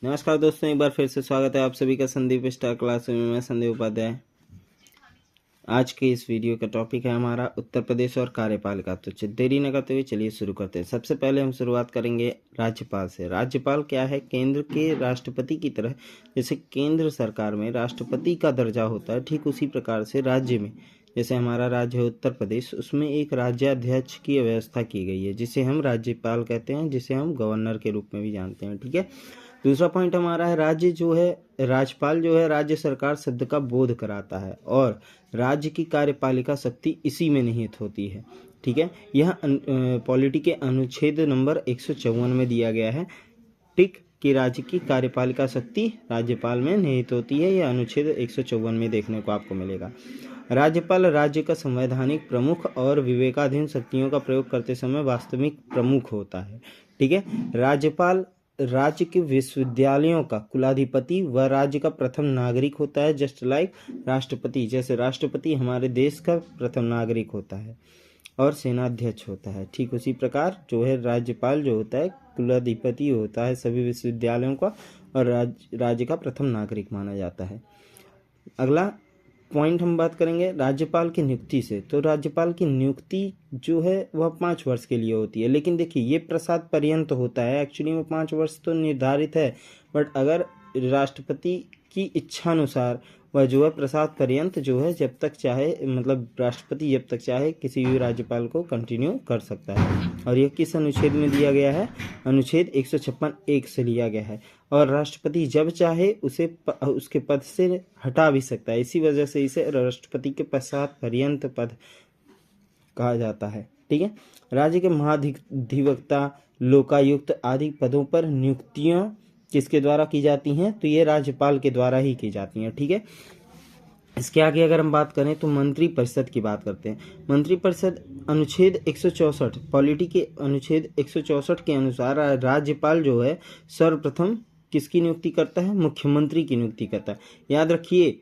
नमस्कार दोस्तों, एक बार फिर से स्वागत है आप सभी का संदीप स्टार क्लास में। मैं संदीप उपाध्याय। आज के इस वीडियो का टॉपिक है हमारा उत्तर प्रदेश और कार्यपालिका। तो देरी न करते हुए चलिए शुरू करते हैं। सबसे पहले हम शुरुआत करेंगे राज्यपाल से। राज्यपाल क्या है? केंद्र के राष्ट्रपति की तरह जैसे केंद्र सरकार में राष्ट्रपति का दर्जा होता है, ठीक उसी प्रकार से राज्य में, जैसे हमारा राज्य है उत्तर प्रदेश, उसमें एक राज्याध्यक्ष की व्यवस्था की गई है जिसे हम राज्यपाल कहते हैं, जिसे हम गवर्नर के रूप में भी जानते हैं। ठीक है। दूसरा पॉइंट हमारा है राज्य जो है, राज्यपाल जो है राज्य सरकार शब्द का बोध कराता है और राज्य की कार्यपालिका शक्ति इसी में निहित होती है। ठीक है। यह पॉलिटी के अनुच्छेद नंबर 154 में दिया गया है, ठीक, कि राज्य की कार्यपालिका शक्ति राज्यपाल में निहित होती है। यह अनुच्छेद 154 में देखने को आपको मिलेगा। राज्यपाल राज्य का संवैधानिक प्रमुख और विवेकाधीन शक्तियों का प्रयोग करते समय वास्तविक प्रमुख होता है। ठीक है। राज्यपाल राज्य के विश्वविद्यालयों का कुलाधिपति व राज्य का प्रथम नागरिक होता है, जस्ट लाइक राष्ट्रपति। जैसे राष्ट्रपति हमारे देश का प्रथम नागरिक होता है और सेनाध्यक्ष होता है, ठीक उसी प्रकार जो है राज्यपाल जो होता है कुलाधिपति होता है सभी विश्वविद्यालयों का और राज्य का प्रथम नागरिक माना जाता है। अगला पॉइंट हम बात करेंगे राज्यपाल की नियुक्ति से। तो राज्यपाल की नियुक्ति जो है वह 5 वर्ष के लिए होती है, लेकिन देखिए ये प्रसाद पर्यंत होता है। एक्चुअली में 5 वर्ष तो निर्धारित है, बट अगर राष्ट्रपति की इच्छा अनुसार वह जो है प्रसाद पर्यंत जो है जब तक चाहे, मतलब राष्ट्रपति जब तक चाहे किसी भी राज्यपाल को कंटिन्यू कर सकता है। और यह किस अनुच्छेद में दिया गया है? अनुच्छेद 156(1) से लिया गया है। और राष्ट्रपति जब चाहे उसे उसके पद से हटा भी सकता है। इसी वजह से इसे राष्ट्रपति के प्रसाद पर्यंत पद कहा जाता है। ठीक है। राज्य के महाधिवक्ता, लोकायुक्त आदि पदों पर नियुक्तियां किसके द्वारा की जाती हैं? तो ये राज्यपाल के द्वारा ही की जाती हैं। ठीक है। इसके आगे अगर हम बात करें तो मंत्री परिषद की बात करते हैं। मंत्री परिषद अनुच्छेद 164 पॉलिटी के अनुच्छेद 164 के अनुसार राज्यपाल जो है सर्वप्रथम किसकी नियुक्ति करता है? मुख्यमंत्री की नियुक्ति करता है। याद रखिए,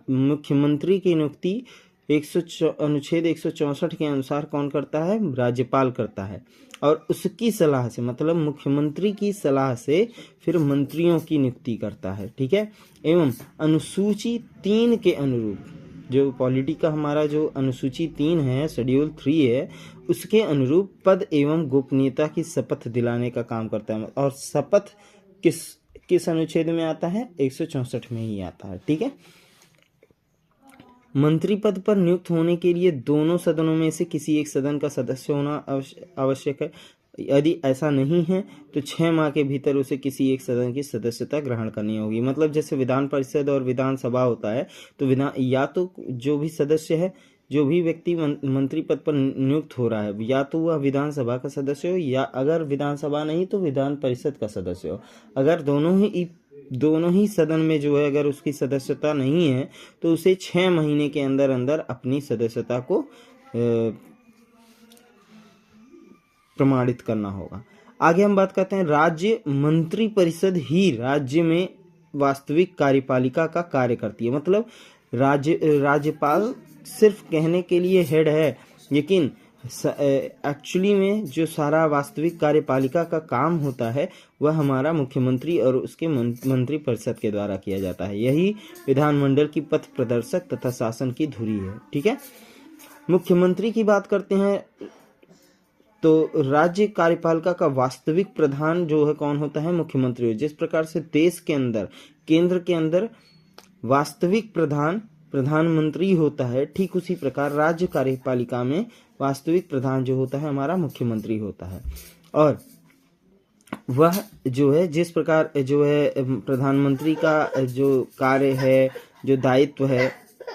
मुख्यमंत्री की नियुक्ति अनुच्छेद 164 के अनुसार कौन करता है? राज्यपाल करता है। और उसकी सलाह से, मतलब मुख्यमंत्री की सलाह से फिर मंत्रियों की नियुक्ति करता है। ठीक है। एवं अनुसूची 3 के अनुरूप, जो पॉलिटी का हमारा जो अनुसूची 3 है, शेड्यूल 3 है, उसके अनुरूप पद एवं गोपनीयता की शपथ दिलाने का काम करता है। और शपथ किस अनुच्छेद में आता है? 164 में ही आता है। ठीक है। मंत्री पद पर नियुक्त होने के लिए दोनों सदनों में से किसी एक सदन का सदस्य होना आवश्यक है। यदि ऐसा नहीं है तो 6 माह के भीतर उसे किसी एक सदन की सदस्यता ग्रहण करनी होगी। मतलब जैसे विधान परिषद और विधानसभा होता है, तो या तो जो भी सदस्य है, जो भी व्यक्ति मंत्री पद पर नियुक्त हो रहा है, या तो वह विधानसभा का सदस्य हो, या अगर विधानसभा नहीं तो विधान परिषद का सदस्य हो। अगर दोनों ही सदन में जो है अगर उसकी सदस्यता नहीं है तो उसे 6 महीने के अंदर अंदर अपनी सदस्यता को प्रमाणित करना होगा। आगे हम बात करते हैं राज्य मंत्री परिषद ही राज्य में वास्तविक कार्यपालिका का कार्य करती है। मतलब राज्यपाल सिर्फ कहने के लिए हेड है, लेकिन एक्चुअली में जो सारा वास्तविक कार्यपालिका का काम होता है वह हमारा मुख्यमंत्री और उसके मंत्री परिषद के द्वारा किया जाता है। यही विधानमंडल की पथ प्रदर्शक तथा शासन की धुरी है। ठीक है। मुख्यमंत्री की बात करते हैं तो राज्य कार्यपालिका का वास्तविक प्रधान जो है कौन होता है? मुख्यमंत्री। जिस प्रकार से देश के अंदर, केंद्र के अंदर वास्तविक प्रधानमंत्री होता है, ठीक उसी प्रकार राज्य कार्यपालिका में वास्तविक प्रधान जो होता है हमारा मुख्यमंत्री होता है। और वह जो है जिस प्रकार जो है प्रधानमंत्री का जो कार्य है, जो दायित्व है,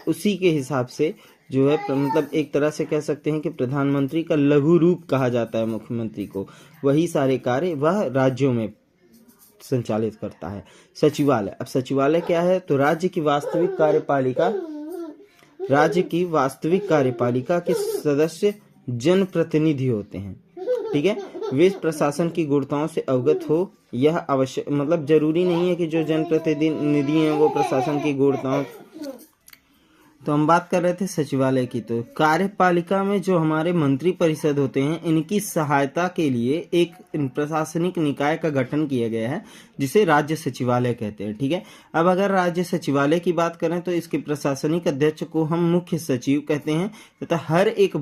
उसी के हिसाब से जो है, मतलब एक तरह से कह सकते हैं कि प्रधानमंत्री का लघु रूप कहा जाता है मुख्यमंत्री को। वही सारे कार्य वह राज्यों में संचालित करता है। सचिवालय। अब सचिवालय क्या है? तो राज्य की वास्तविक कार्यपालिका के सदस्य जनप्रतिनिधि होते हैं। ठीक है। वे प्रशासन की गुणवत्ताओं से अवगत हो, यह आवश्यक, मतलब जरूरी नहीं है कि जो जनप्रतिनिधि हैं वो प्रशासन की गुणवत्ताओं तो हम बात कर रहे थे सचिवालय की। तो कार्यपालिका में जो हमारे मंत्री परिषद होते हैं, इनकी सहायता के लिए एक प्रशासनिक निकाय का गठन किया गया है जिसे राज्य सचिवालय कहते हैं। ठीक है, अब अगर राज्य सचिवालय की बात करें तो इसके प्रशासनिक अध्यक्ष को हम मुख्य सचिव कहते हैं तथा हर एक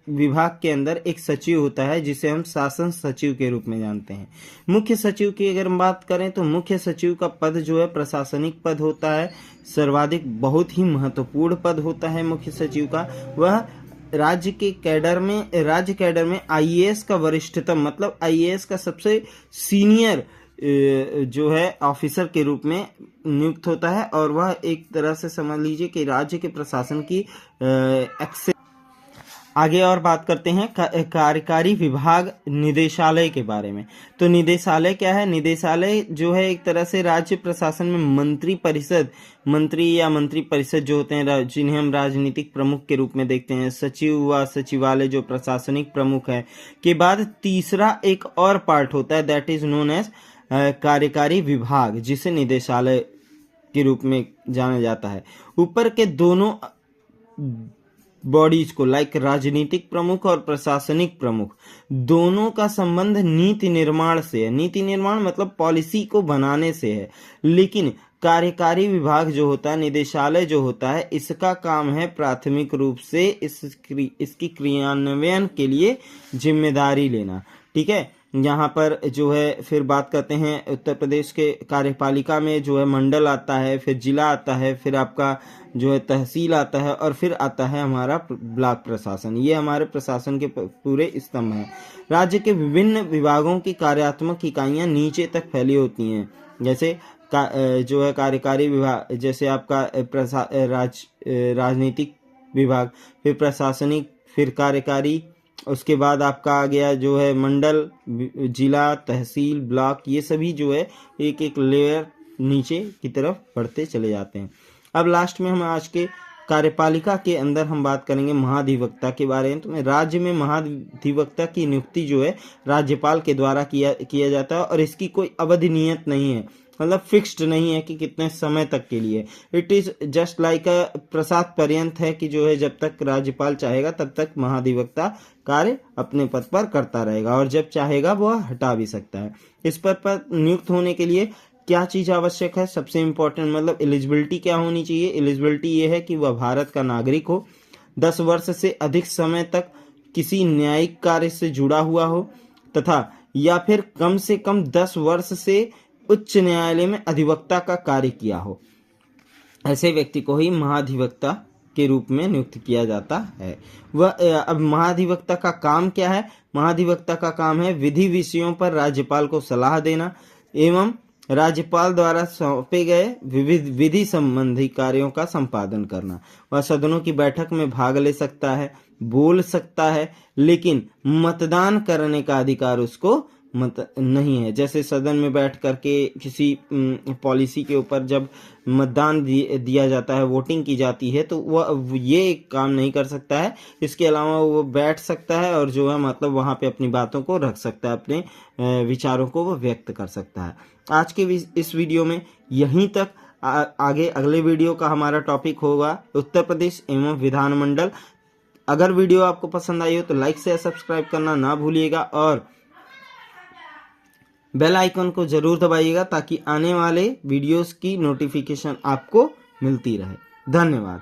विभाग के अंदर एक सचिव होता है जिसे हम शासन सचिव के रूप में जानते हैं। मुख्य सचिव की अगर हम बात करें तो मुख्य सचिव का पद जो है प्रशासनिक पद होता है, सर्वाधिक बहुत ही महत्वपूर्ण पद होता है मुख्य सचिव का। वह राज्य कैडर में आईएएस का वरिष्ठतम, मतलब आईएएस का सबसे सीनियर जो है ऑफिसर के रूप में नियुक्त होता है, और वह एक तरह से समझ लीजिए कि राज्य के प्रशासन की आगे और बात करते हैं कार्यकारी विभाग निदेशालय के बारे में। तो निदेशालय क्या है? निदेशालय जो है एक तरह से राज्य प्रशासन में मंत्री परिषद जो होते हैं, जिन्हें हम राजनीतिक प्रमुख के रूप में देखते हैं, सचिव व सचिवालय जो प्रशासनिक प्रमुख है, के बाद तीसरा एक और पार्ट होता है दैट इज नोन एज कार्यकारी विभाग, जिसे निदेशालय के रूप में जाना जाता है। ऊपर के दोनों बॉडीज को लाइक राजनीतिक प्रमुख और प्रशासनिक प्रमुख, दोनों का संबंध नीति निर्माण से है। नीति निर्माण मतलब पॉलिसी को बनाने से है, लेकिन कार्यकारी विभाग जो होता है, निदेशालय जो होता है, इसका काम है प्राथमिक रूप से इसकी क्रियान्वयन के लिए जिम्मेदारी लेना। ठीक है, यहाँ पर जो है फिर बात करते हैं उत्तर प्रदेश के कार्यपालिका में जो है मंडल आता है, फिर जिला आता है, फिर आपका जो है तहसील आता है, और फिर आता है हमारा ब्लॉक प्रशासन। ये हमारे प्रशासन के पूरे स्तंभ हैं। राज्य के विभिन्न विभागों की कार्यात्मक इकाइयां नीचे तक फैली होती हैं, जैसे जो है कार्यकारी विभाग, जैसे आपका राजनीतिक विभाग, फिर प्रशासनिक, फिर कार्यकारी, उसके बाद आपका आ गया जो है मंडल, जिला, तहसील, ब्लॉक। ये सभी जो है एक एक लेयर नीचे की तरफ बढ़ते चले जाते हैं। अब लास्ट में हम आज के कार्यपालिका के अंदर हम बात करेंगे महाधिवक्ता के बारे में। तो राज्य में महाधिवक्ता की नियुक्ति जो है राज्यपाल के द्वारा किया जाता है, और इसकी कोई अवधि नियत नहीं है, मतलब फिक्स्ड नहीं है कि कितने समय तक के लिए। It is just like a प्रसाद पर्यंत है कि जो है जब तक राज्यपाल चाहेगा तब तक महाधिवक्ता कार्य अपने पद पर करता रहेगा, और जब चाहेगा वह हटा भी सकता है। इस पद पर नियुक्त होने के लिए क्या चीज आवश्यक है? सबसे इंपॉर्टेंट मतलब एलिजिबिलिटी क्या होनी चाहिए? एलिजिबिलिटी ये है कि वह भारत का नागरिक हो, 10 वर्ष से अधिक समय तक किसी न्यायिक कार्य से जुड़ा हुआ हो, तथा या फिर कम से कम 10 वर्ष से उच्च न्यायालय में अधिवक्ता का कार्य किया हो। ऐसे व्यक्ति को ही महाधिवक्ता के रूप में नियुक्त किया जाता है। अब महाधिवक्ता का काम क्या है? महाधिवक्ता का काम है विधि विषयों पर राज्यपाल को सलाह देना एवं राज्यपाल द्वारा सौंपे गए विधि संबंधी कार्यों का संपादन करना। वह सदनों की बैठक में भाग ले सकता है, बोल सकता है, लेकिन मतदान करने का अधिकार उसको नहीं है। जैसे सदन में बैठ करके किसी पॉलिसी के ऊपर जब मतदान दिया जाता है, वोटिंग की जाती है, तो वह ये काम नहीं कर सकता है। इसके अलावा वो बैठ सकता है और जो है मतलब वहाँ पे अपनी बातों को रख सकता है, अपने विचारों को वो व्यक्त कर सकता है। आज के इस वीडियो में यहीं तक। आगे अगले वीडियो का हमारा टॉपिक होगा उत्तर प्रदेश एवं विधानमंडल। अगर वीडियो आपको पसंद आई हो तो लाइक से सब्सक्राइब करना ना भूलिएगा, और बेल आइकन को जरूर दबाइएगा ताकि आने वाले वीडियोस की नोटिफिकेशन आपको मिलती रहे। धन्यवाद।